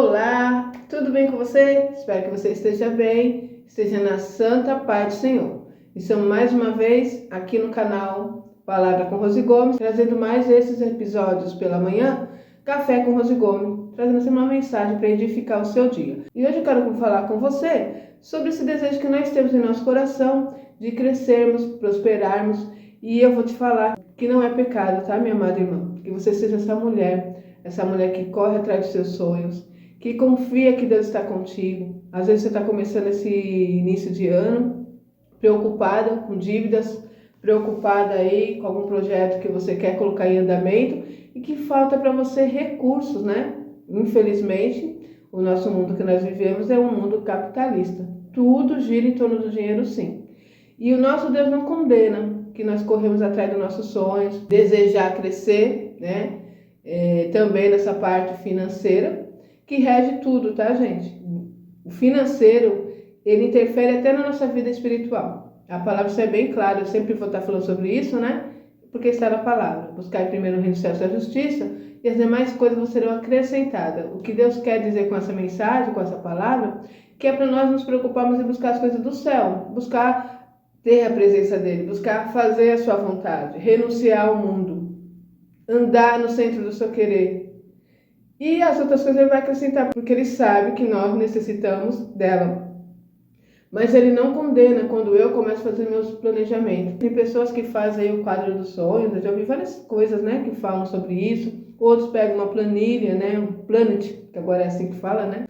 Olá, tudo bem com você? Espero que você esteja bem, esteja na santa paz do Senhor. Estamos mais uma vez aqui no canal Palavra com Rose Gomes, trazendo mais esses episódios pela manhã, Café com Rose Gomes, trazendo assim uma mensagem para edificar o seu dia. E hoje eu quero falar com você sobre esse desejo que nós temos em nosso coração de crescermos, prosperarmos, e eu vou te falar que não é pecado, tá, minha amada irmã? Que você seja essa mulher que corre atrás dos seus sonhos, que confia que Deus está contigo. Às vezes você está começando esse início de ano preocupada com dívidas, preocupada aí com algum projeto que você quer colocar em andamento e que falta para você recursos, né? Infelizmente, o nosso mundo que nós vivemos é um mundo capitalista. Tudo gira em torno do dinheiro, sim. E o nosso Deus não condena que nós corremos atrás dos nossos sonhos, desejar crescer, né? Também nessa parte financeira, que rege tudo, tá, gente? O financeiro, ele interfere até na nossa vida espiritual. A palavra é bem clara, eu sempre vou estar falando sobre isso, né? Porque está na palavra. Buscar primeiro o reino dos céus e a justiça, e as demais coisas serão acrescentadas. O que Deus quer dizer com essa mensagem, com essa palavra, que é para nós nos preocuparmos em buscar as coisas do céu, buscar ter a presença dele, buscar fazer a sua vontade, renunciar ao mundo, andar no centro do seu querer. E as outras coisas ele vai acrescentar, porque ele sabe que nós necessitamos dela. Mas ele não condena quando eu começo a fazer meus planejamentos. Tem pessoas que fazem aí o quadro dos sonhos, eu já vi várias coisas, né, que falam sobre isso. Outros pegam uma planilha, né, um planet, que agora é assim que fala, né?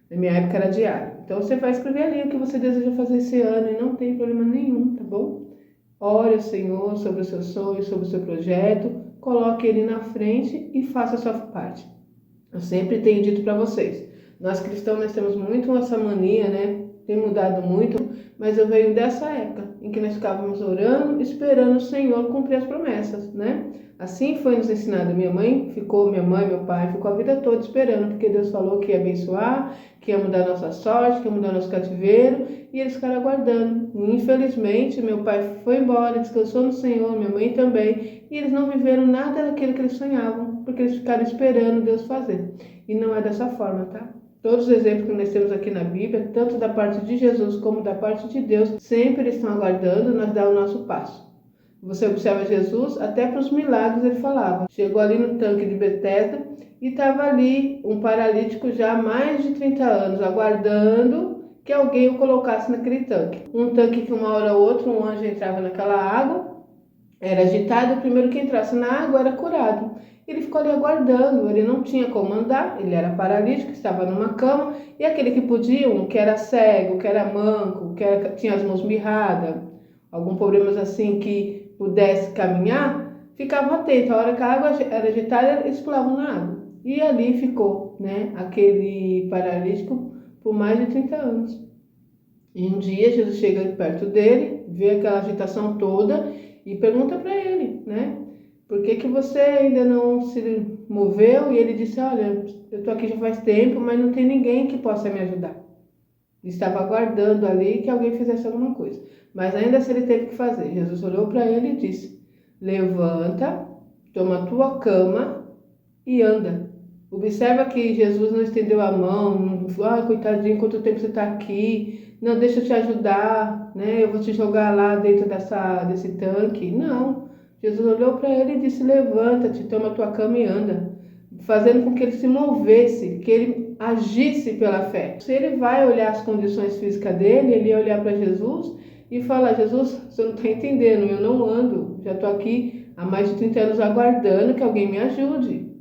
Na minha época era diário. Então você vai escrever ali o que você deseja fazer esse ano e não tem problema nenhum, tá bom? Ore ao Senhor sobre o seu sonho, sobre o seu projeto, coloque ele na frente e faça a sua parte. Eu sempre tenho dito para vocês, nós cristãos nós temos muito essa mania, né? Tem mudado muito, mas eu venho dessa época em que nós ficávamos orando, esperando o Senhor cumprir as promessas, né? Assim foi nos ensinado. Minha mãe, meu pai ficou a vida toda esperando, porque Deus falou que ia abençoar, que ia mudar nossa sorte, que ia mudar nosso cativeiro, e eles ficaram aguardando. E, infelizmente, meu pai foi embora, descansou no Senhor, minha mãe também, e eles não viveram nada daquilo que eles sonhavam, porque eles ficaram esperando Deus fazer. E não é dessa forma, tá? Todos os exemplos que nós temos aqui na Bíblia, tanto da parte de Jesus como da parte de Deus, sempre estão aguardando nós dar o nosso passo. Você observa Jesus, até para os milagres ele falava. Chegou ali no tanque de Betesda e estava ali um paralítico já há mais de 30 anos, aguardando que alguém o colocasse naquele tanque. Um tanque que uma hora ou outra um anjo entrava naquela água, era agitado, o primeiro que entrasse na água era curado. Ele ficou ali aguardando, ele não tinha como andar, ele era paralítico, estava numa cama, e aquele que podia, que era cego, que era manco, tinha as mãos mirradas, algum problema assim que pudesse caminhar, ficava atento. A hora que a água era agitada, eles pulavam na água. E ali ficou, né, aquele paralítico por mais de 30 anos. E um dia Jesus chega perto dele, vê aquela agitação toda e pergunta para ele, né? Por que você ainda não se moveu? E ele disse, olha, eu estou aqui já faz tempo, mas não tem ninguém que possa me ajudar. Estava aguardando ali que alguém fizesse alguma coisa. Mas ainda assim ele teve que fazer. Jesus olhou para ele e disse, levanta, toma a tua cama e anda. Observa que Jesus não estendeu a mão, não falou, coitadinho, quanto tempo você está aqui? Não, deixa eu te ajudar, né? Eu vou te jogar lá dentro desse tanque. Não. Jesus olhou para ele e disse, levanta-te, toma a tua cama e anda. Fazendo com que ele se movesse, que ele agisse pela fé. Se ele vai olhar as condições físicas dele, ele ia olhar para Jesus e falar, Jesus, você não está entendendo, eu não ando. Já estou aqui há mais de 30 anos aguardando que alguém me ajude.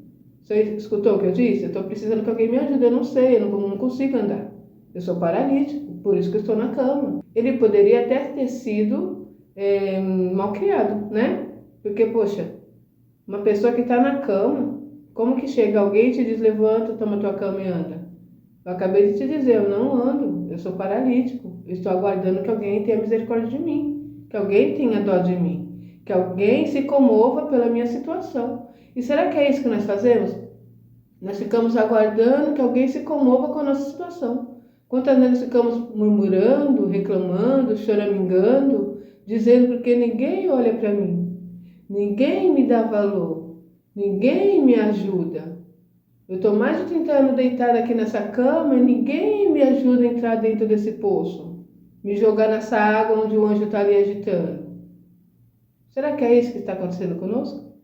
Você escutou o que eu disse? Eu estou precisando que alguém me ajude, eu não sei, eu não consigo andar. Eu sou paralítico, por isso que eu estou na cama. Ele poderia até ter sido mal criado, né? Porque, poxa, uma pessoa que está na cama, como que chega alguém e te diz, levanta, toma tua cama e anda? Eu acabei de te dizer, eu não ando, eu sou paralítico. Eu estou aguardando que alguém tenha misericórdia de mim, que alguém tenha dó de mim, que alguém se comova pela minha situação. E será que é isso que nós fazemos? Nós ficamos aguardando que alguém se comova com a nossa situação. Quantas vezes ficamos murmurando, reclamando, choramingando, dizendo porque ninguém olha para mim, ninguém me dá valor, ninguém me ajuda. Eu estou mais de 30 anos deitada aqui nessa cama e ninguém me ajuda a entrar dentro desse poço, me jogar nessa água onde o anjo está ali agitando. Será que é isso que está acontecendo conosco?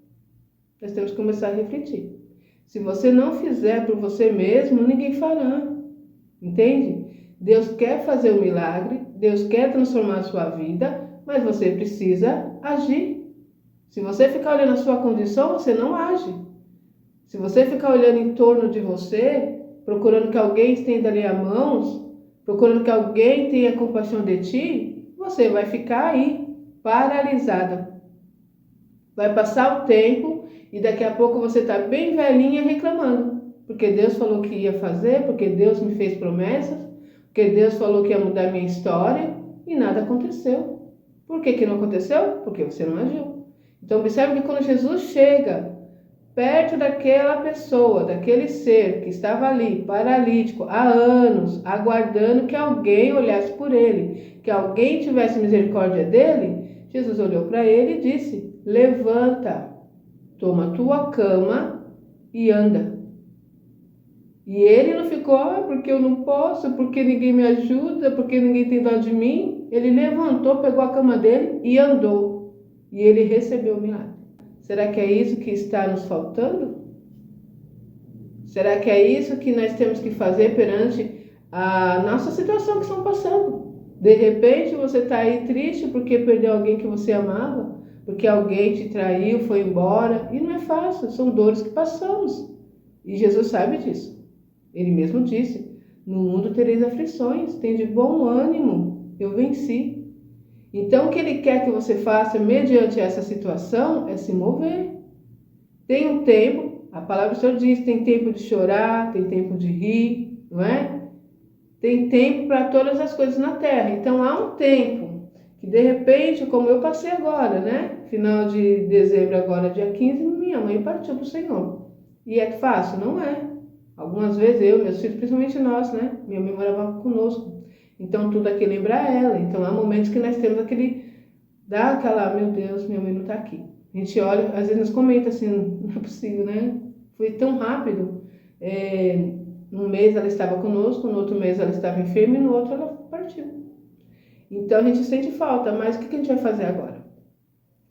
Nós temos que começar a refletir. Se você não fizer por você mesmo, ninguém fará. Entende? Deus quer fazer um milagre, Deus quer transformar a sua vida, mas você precisa agir. Se você ficar olhando a sua condição, você não age. Se você ficar olhando em torno de você, procurando que alguém estenda ali as mãos, procurando que alguém tenha compaixão de ti, você vai ficar aí, paralisada. Vai passar o tempo e daqui a pouco você está bem velhinha reclamando. Porque Deus falou que ia fazer, porque Deus me fez promessas, porque Deus falou que ia mudar minha história e nada aconteceu. Por que não aconteceu? Porque você não agiu. Então observe que quando Jesus chega perto daquela pessoa, daquele ser que estava ali, paralítico, há anos, aguardando que alguém olhasse por ele, que alguém tivesse misericórdia dele, Jesus olhou para ele e disse: levanta, toma tua cama e anda. E ele não ficou, porque eu não posso, porque ninguém me ajuda, porque ninguém tem dó de mim. Ele levantou, pegou a cama dele e andou. E ele recebeu o milagre. Será que é isso que está nos faltando? Será que é isso que nós temos que fazer perante a nossa situação que estamos passando? De repente você está aí triste porque perdeu alguém que você amava, porque alguém te traiu, foi embora, e não é fácil, são dores que passamos. E Jesus sabe disso. Ele mesmo disse: no mundo tereis aflições, tem de bom ânimo, eu venci. Então o que ele quer que você faça mediante essa situação é se mover. Tem um tempo, a palavra do Senhor diz, tem tempo de chorar, tem tempo de rir, não é? Tem tempo para todas as coisas na terra. Então há um tempo que de repente, como eu passei agora, né? Final de dezembro agora, dia 15, minha mãe partiu para o Senhor. E é fácil? Não é. Algumas vezes eu, meus filhos, principalmente nós, né? Minha mãe morava conosco. Então tudo aqui lembra ela. Então há momentos que nós temos dá aquela, meu Deus, minha mãe não está aqui. A gente olha, às vezes nos comenta assim, não é possível, né? Foi tão rápido. Um mês ela estava conosco, no outro mês ela estava enferma e no outro ela partiu. Então a gente sente falta, mas o que a gente vai fazer agora?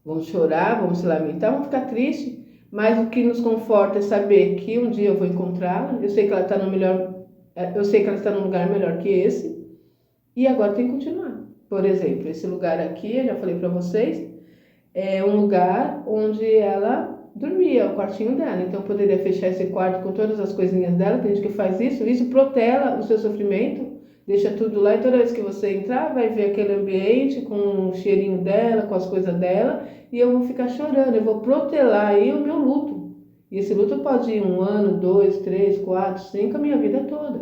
Vamos chorar, vamos se lamentar, vamos ficar triste, mas o que nos conforta é saber que um dia eu vou encontrá-la. Eu sei que ela está eu sei que ela está num lugar melhor que esse, e agora tem que continuar. Por exemplo, esse lugar aqui, eu já falei para vocês, é um lugar onde ela dormia, o quartinho dela. Então eu poderia fechar esse quarto com todas as coisinhas dela. Tem gente que faz isso protela o seu sofrimento, deixa tudo lá, e toda vez que você entrar vai ver aquele ambiente com o cheirinho dela, com as coisas dela, e eu vou ficar chorando, eu vou protelar aí o meu luto. E esse luto pode ir 1 ano, 2, 3, 4, 5, a minha vida toda.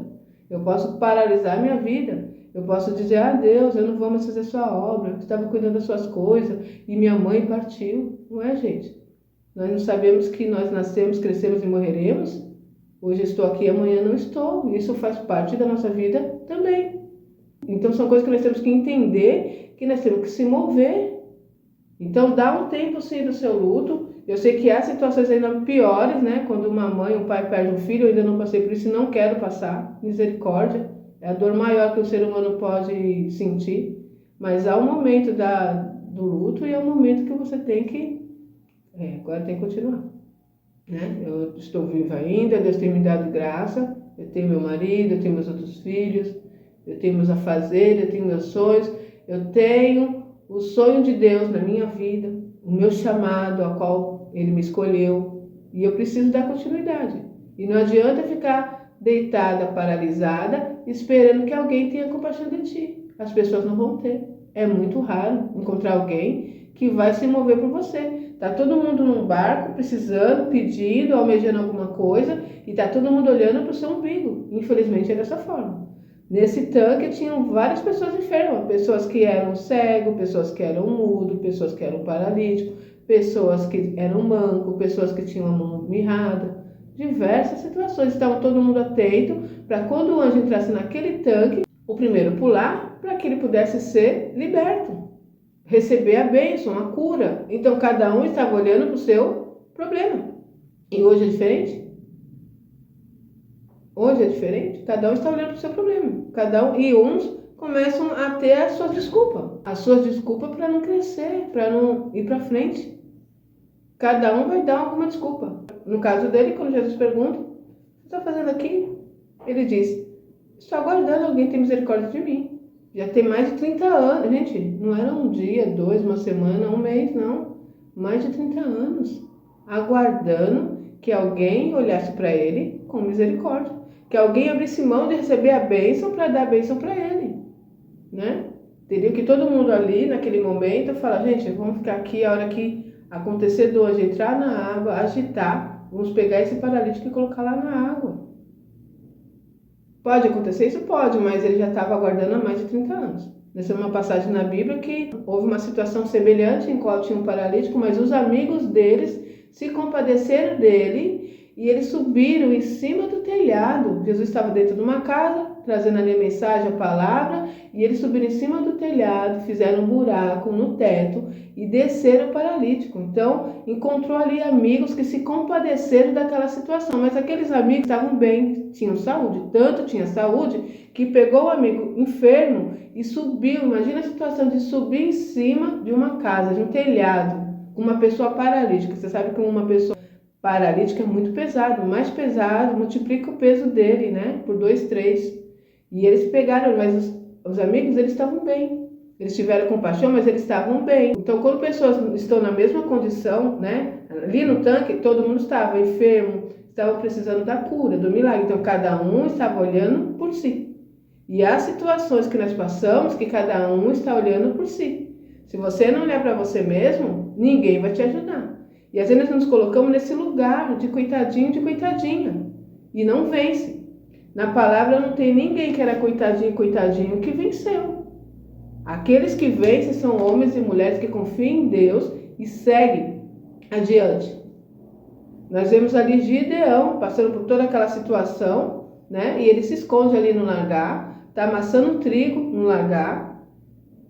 Eu posso paralisar a minha vida. Eu posso dizer: ah, Deus, eu não vou mais fazer sua obra, eu estava cuidando das suas coisas e minha mãe partiu. Não é, gente? Nós não sabemos que nós nascemos, crescemos e morreremos. Hoje estou aqui, amanhã não estou. Isso faz parte da nossa vida também. Então são coisas que nós temos que entender, que nós temos que se mover. Então dá um tempo sim do seu luto. Eu sei que há situações ainda piores, né? Quando uma mãe, um pai perde um filho, eu ainda não passei por isso e não quero passar. Misericórdia. É a dor maior que o ser humano pode sentir. Mas há um momento do luto e é um momento que você tem que... agora tem que continuar. Né? Eu estou viva ainda, Deus tem me dado graça. Eu tenho meu marido, eu tenho meus outros filhos, eu tenho meus afazeres, eu tenho meus sonhos. Eu tenho o sonho de Deus na minha vida, o meu chamado, a qual Ele me escolheu. E eu preciso dar continuidade. E não adianta ficar deitada, paralisada, esperando que alguém tenha compaixão de ti. As pessoas não vão ter. É muito raro encontrar alguém que vai se mover por você. Tá todo mundo num barco, precisando, pedindo, almejando alguma coisa, e tá todo mundo olhando para o seu umbigo. Infelizmente é dessa forma. Nesse tanque tinham várias pessoas enfermas, pessoas que eram cegos, pessoas que eram mudos, pessoas que eram paralíticos, pessoas que eram mancos, pessoas que tinham a mão mirrada. Diversas situações, estava todo mundo atento para quando o anjo entrasse naquele tanque, o primeiro pular, para que ele pudesse ser liberto, receber a bênção, a cura. Então cada um estava olhando para o seu problema. E hoje é diferente? Hoje é diferente, cada um está olhando para o seu problema, e uns começam a ter as suas desculpas para não crescer, para não ir para frente. Cada um vai dar alguma desculpa. No caso dele, quando Jesus pergunta, o que você está fazendo aqui? Ele diz, estou aguardando alguém ter misericórdia de mim. Já tem mais de 30 anos, gente, não era um dia, 2, uma semana, um mês, não. Mais de 30 anos, aguardando que alguém olhasse para ele com misericórdia. Que alguém abrisse mão de receber a bênção para dar a bênção para ele, né? Teria que todo mundo ali, naquele momento, falar, gente, vamos ficar aqui, a hora que acontecer de hoje, entrar na água, agitar, vamos pegar esse paralítico e colocar lá na água. Pode acontecer? Isso pode, mas ele já estava aguardando há mais de 30 anos. Nessa é uma passagem na Bíblia que houve uma situação semelhante em qual tinha um paralítico, mas os amigos deles se compadeceram dele e eles subiram em cima do telhado. Jesus estava dentro de uma casa, trazendo ali a mensagem, a palavra, e eles subiram em cima do telhado, fizeram um buraco no teto e desceram o paralítico. Então, encontrou ali amigos que se compadeceram daquela situação, mas aqueles amigos estavam bem, tinham saúde, tanto tinha saúde que pegou o amigo enfermo e subiu. Imagina a situação de subir em cima de uma casa, de um telhado, com uma pessoa paralítica. Você sabe que uma pessoa paralítica é muito pesado, mais pesado, multiplica o peso dele, né, por 2, 3. E eles pegaram, mas os amigos, eles estavam bem. Eles tiveram compaixão, mas eles estavam bem. Então, quando pessoas estão na mesma condição, né, ali no tanque, todo mundo estava enfermo, estava precisando da cura, do milagre. Então, cada um estava olhando por si. E há situações que nós passamos que cada um está olhando por si. Se você não olhar para você mesmo, ninguém vai te ajudar. E às vezes nós nos colocamos nesse lugar de coitadinho, de coitadinha. E não vence. Na palavra não tem ninguém que era coitadinho, coitadinho, que venceu. Aqueles que vencem são homens e mulheres que confiam em Deus e seguem adiante. Nós vemos ali Gideão passando por toda aquela situação, né? E ele se esconde ali no lagar, está amassando trigo no lagar,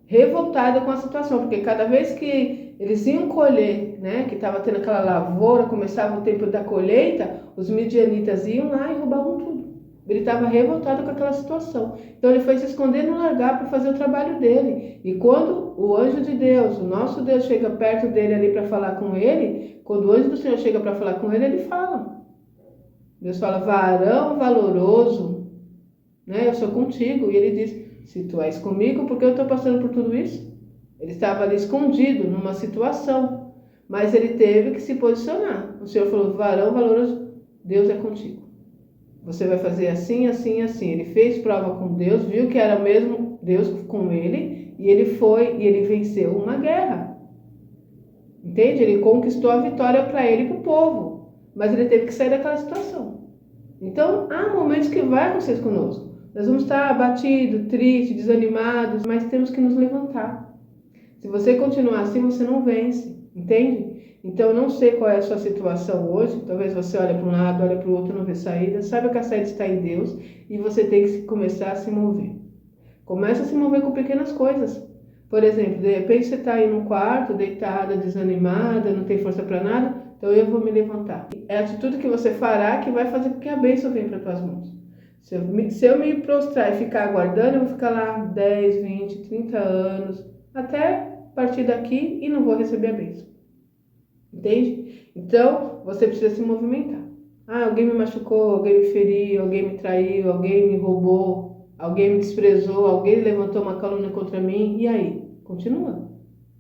revoltado com a situação, porque cada vez que eles iam colher, né, que estava tendo aquela lavoura, começava o tempo da colheita, os midianitas iam lá e roubavam tudo. Ele estava revoltado com aquela situação. Então ele foi se esconder no lagar para fazer o trabalho dele. E quando o anjo de Deus, o nosso Deus, chega perto dele ali para falar com ele, quando o anjo do Senhor chega para falar com ele, ele fala. Deus fala, varão valoroso, né, eu sou contigo. E ele diz, se tu és comigo, por que eu estou passando por tudo isso? Ele estava ali escondido numa situação, mas ele teve que se posicionar. O Senhor falou, varão valoroso, Deus é contigo. Você vai fazer assim, assim, assim. Ele fez prova com Deus, viu que era o mesmo Deus com ele, e ele foi e ele venceu uma guerra. Entende? Ele conquistou a vitória para ele e para o povo, mas ele teve que sair daquela situação. Então, há momentos que vai acontecer conosco. Nós vamos estar abatidos, tristes, desanimados, mas temos que nos levantar. Se você continuar assim, você não vence, entende? Então, eu não sei qual é a sua situação hoje. Talvez você olhe para um lado, olhe para o outro, não vê saída. Saiba que a saída está em Deus e você tem que começar a se mover. Começa a se mover com pequenas coisas. Por exemplo, de repente você está aí no quarto, deitada, desanimada, não tem força para nada. Então, eu vou me levantar. É a atitude que você fará que vai fazer com que a bênção venha para as tuas mãos. Se eu me prostrar e ficar aguardando, eu vou ficar lá 10, 20, 30 anos, até partir daqui e não vou receber a bênção. Entende? Então, você precisa se movimentar. Ah, alguém me machucou, alguém me feriu, alguém me traiu, alguém me roubou, alguém me desprezou, alguém levantou uma calúnia contra mim. E aí? Continua.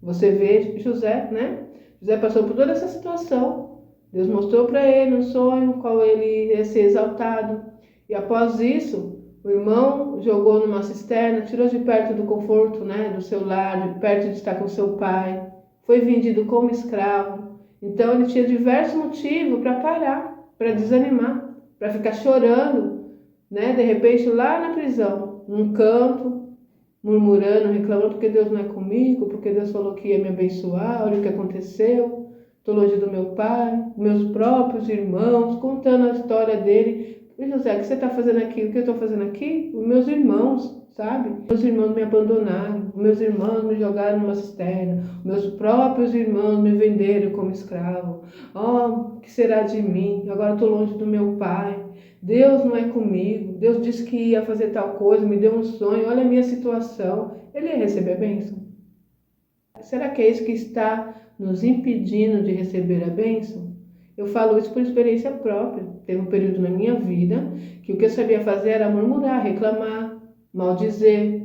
Você vê José, né? José passou por toda essa situação. Deus mostrou para ele um sonho, qual ele ia ser exaltado. E após isso, o irmão jogou numa cisterna, tirou de perto do conforto, né, do seu lar, de perto de estar com seu pai. Foi vendido como escravo. Então ele tinha diversos motivos para parar, para desanimar, para ficar chorando, né? De repente lá na prisão, num canto, murmurando, reclamando porque Deus não é comigo, porque Deus falou que ia me abençoar, olha o que aconteceu, estou longe do meu pai, meus próprios irmãos, contando a história dele. E José, o que você está fazendo aqui? O que eu estou fazendo aqui? Os meus irmãos, sabe? Meus irmãos me abandonaram, meus irmãos me jogaram numa cisterna, meus próprios irmãos me venderam como escravo. Oh, o que será de mim? Agora estou longe do meu pai. Deus não é comigo, Deus disse que ia fazer tal coisa, me deu um sonho, olha a minha situação, ele ia receber a bênção? Será que é isso que está nos impedindo de receber a bênção? Eu falo isso por experiência própria. Teve um período na minha vida que o que eu sabia fazer era murmurar, reclamar, maldizer,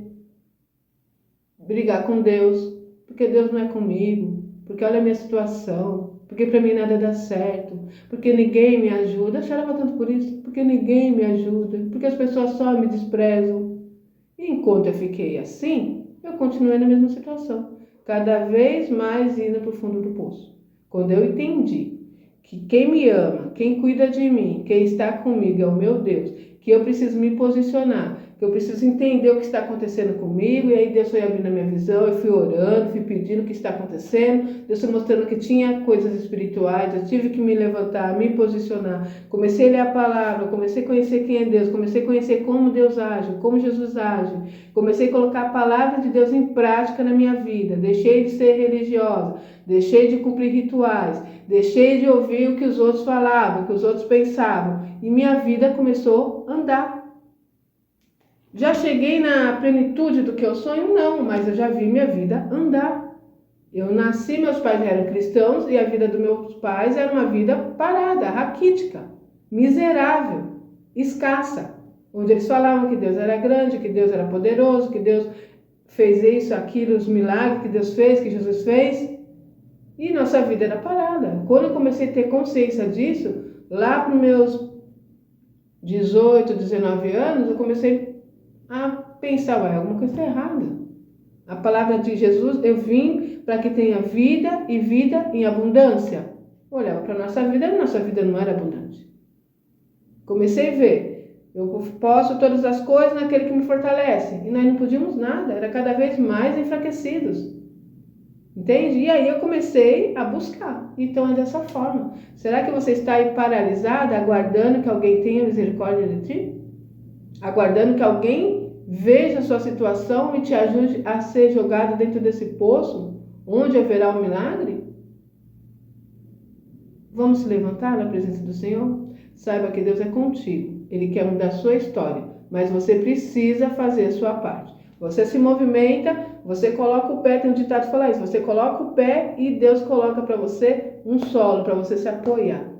brigar com Deus, porque Deus não é comigo, porque olha a minha situação, porque para mim nada dá certo, porque ninguém me ajuda. Eu chorava tanto por isso, porque ninguém me ajuda, porque as pessoas só me desprezam. E enquanto eu fiquei assim, eu continuei na mesma situação, cada vez mais indo para o fundo do poço. Quando eu entendi que quem me ama, quem cuida de mim, quem está comigo é o meu Deus, que eu preciso me posicionar, que eu preciso entender o que está acontecendo comigo, e aí Deus foi abrindo a minha visão, eu fui orando, fui pedindo o que está acontecendo, Deus foi mostrando que tinha coisas espirituais, eu tive que me levantar, me posicionar, comecei a ler a palavra, comecei a conhecer quem é Deus, comecei a conhecer como Deus age, como Jesus age, comecei a colocar a palavra de Deus em prática na minha vida, deixei de ser religiosa, deixei de cumprir rituais, deixei de ouvir o que os outros falavam, o que os outros pensavam, e minha vida começou a andar. Já cheguei na plenitude do que eu sonho? Não, mas eu já vi minha vida andar. Eu nasci, meus pais eram cristãos e a vida dos meus pais era uma vida parada, raquítica, miserável, escassa, onde eles falavam que Deus era grande, que Deus era poderoso, que Deus fez isso, aquilo, os milagres que Deus fez, que Jesus fez, e nossa vida era parada. Quando eu comecei a ter consciência disso, lá para os meus 18, 19 anos, eu comecei a pensar, ué, alguma coisa está errada. A palavra de Jesus, eu vim para que tenha vida e vida em abundância. Olhava para a nossa vida não era abundante. Comecei a ver, eu posso todas as coisas naquele que me fortalece. E nós não podíamos nada, era cada vez mais enfraquecidos. Entende? E aí eu comecei a buscar. Então é dessa forma. Será que você está aí paralisada, aguardando que alguém tenha misericórdia de ti? Aguardando que alguém veja a sua situação e te ajude a ser jogado dentro desse poço, onde haverá um milagre? Vamos se levantar na presença do Senhor? Saiba que Deus é contigo. Ele quer mudar a sua história, mas você precisa fazer a sua parte. Você se movimenta, você coloca o pé, tem um ditado que fala isso, você coloca o pé e Deus coloca para você um solo, para você se apoiar.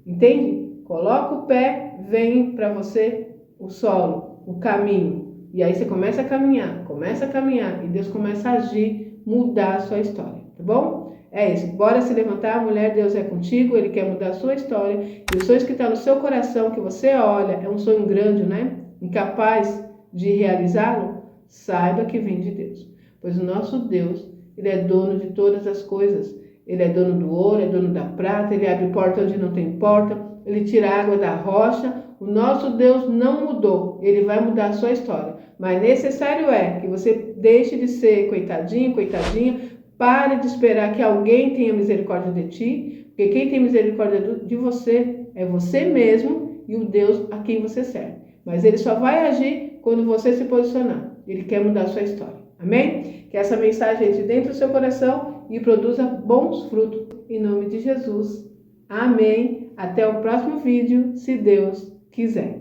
Entende? Coloca o pé, vem para você o solo, o caminho. E aí você começa a caminhar, e Deus começa a agir, mudar a sua história, tá bom? É isso, bora se levantar, mulher, Deus é contigo, Ele quer mudar a sua história, e os sonhos que estão no seu coração, que você olha, é um sonho grande, né? Incapaz de realizá-lo, saiba que vem de Deus, pois o nosso Deus, Ele é dono de todas as coisas, Ele é dono do ouro, é dono da prata, Ele abre porta onde não tem porta, Ele tira a água da rocha. O nosso Deus não mudou, Ele vai mudar a sua história, mas necessário é que você deixe de ser coitadinho, coitadinha, pare de esperar que alguém tenha misericórdia de ti, porque quem tem misericórdia de você é você mesmo e o Deus a quem você serve, mas Ele só vai agir quando você se posicionar. Ele quer mudar a sua história. Amém? Que essa mensagem entre dentro do seu coração e produza bons frutos. Em nome de Jesus. Amém. Até o próximo vídeo, se Deus quiser.